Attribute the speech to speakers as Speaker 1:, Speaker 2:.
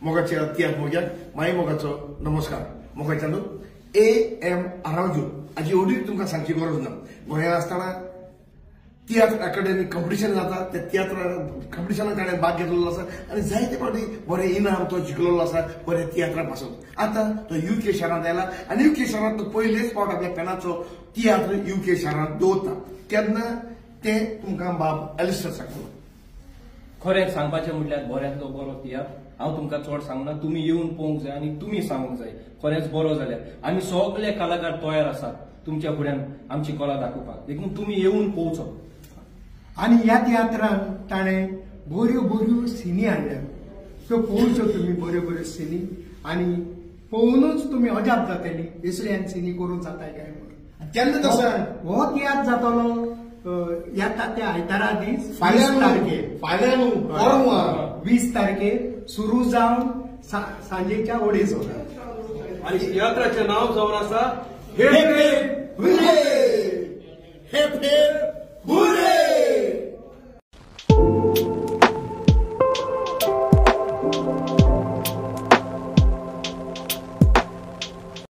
Speaker 1: मोगाचे तियात्र मोग्याक माई मोगाचो नमस्कार. मोगाच्यान A.M. आरावजू हाजी एवढी तुमकां सांगची गरज ना. गोंयांत आसतना तियात्र अकादेमी कॉम्पिटिशन जाता. त्या तियात्र कॉम्पिटिशनात ताणें भाग घेतलेलो आसा आनी जायते फावटी बरें इनाम तो जिखलेलो आसा बरे तियात्रा पासून. आता तो UK शारांत आयला आनी UK शारांत तो पयलेच फावट आपल्या पेनाचो तियात्र UK शारांत दवरता. तेन्ना ते तुमकां बाब एलिस्टर सांगतलो.
Speaker 2: खरें सांगपाचें म्हटल्यार बऱ्यांतलो बरो तियात्र हांव तुमकां चड सांगना. तुमी येवन पळोवंक जाय आनी तुमी सांगूंक जाय. खरेंच बरो जाल्यार आमी सगळे कलाकार तयार आसात तुमच्या फुड्यान आमची कला दाखोवपाक. देखून तुमी येवन पळोवचो.
Speaker 3: आणि ह्या तियात्रांत ताणें बऱ्यो बऱ्यो सिनी हाडल्या. त्यो पळोवच्यो तुमी बऱ्यो बऱ्यो सिनी आनी पळोवनूच तुमी अजाप जातली इसल्यान सिनी करूंक जाताय काय म्हणून.
Speaker 1: केन्ना तसं
Speaker 3: हो तियात्र जातलो येता त्या आयतारा दीस
Speaker 1: फाल्यां
Speaker 3: 20 तारखेर सुरू जावन सांजेच्या 2:30 वरांचेर.
Speaker 4: आणि तियात्राचें नांव जावन आसा
Speaker 1: हेप हेप